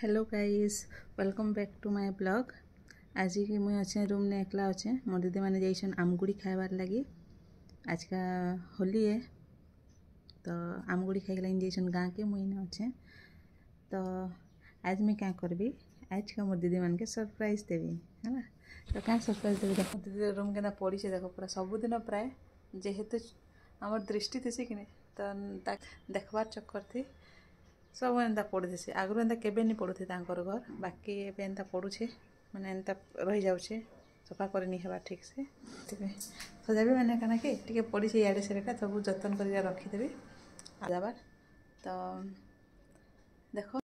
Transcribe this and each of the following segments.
Hello guys, welcome back to my blog. आज की मुझे अच्छे रूम ने एकला अच्छे मोर दीदी मैंने जाइछन आमगुड़ी खाइबार लगी। आज का होली है तो आमगुड़ी खाइला जाइछन गाँ के मुई ने अच्छे। तो आज मैं क्या करबी, आज का मोर दीदी मान के सरप्राइज देवी है ना। तो क्या सरप्राइज देवी देखो दीदी रूम के पड़ी से देखो पूरा सबुदिन प्राय जेहेतु आमर दृष्टि थी कि तो देखबार चक्कर थी सब एंता पड़ुथी। आगु एंता केबे नहीं पड़ुथी तांकर घर, बाकी एबे एंता पड़ुछे माने एंता रही जाउछे सफा करे नहीं हेबा ठीक से। तेबे सजाबी माने काना कि टिके पड़ी से याडे सेरेटा सब जतन करिया रखी देबी आजाबार। तो देखो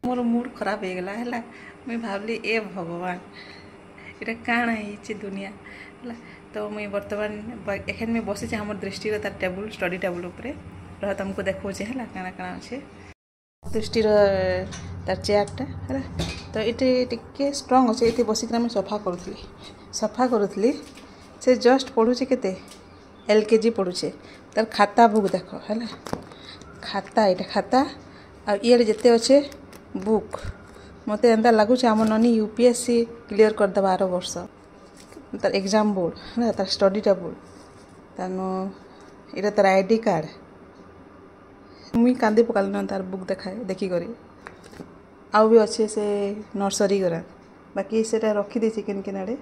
मोर मूड खराब हो गला है। मुई भावली ए भगवान इटा काण है दुनिया है। तो मुई बर्तमान एखन में बसी हमर दृष्टि तार टेबुल स्टडी टेबुल उपरे रह तुमको देखो है काଣା काଣା अच्छे दृष्टि तार चेयरटा है। तो ये टिके स्ट्रंग अच्छे ये बसिक सफा करूली से जस्ट पढ़ुचे केते LKG पढ़ुचे तार खाता बुक देख है खाता ये खाता आ ये जिते अच्छे बुक मत एंता लगुच आम ननी UPSC क्लीयर करदे 12 वर्ष तार एग्जाम बोर्ड है तार स्टडी टेबुल तानो ये तार ID कार्ड मुई कांदी पकाल न तार बुक देखाए देखी करी आउ भी अच्छे से नर्सरी करा बाकी से रखी देसी केन केन आड़े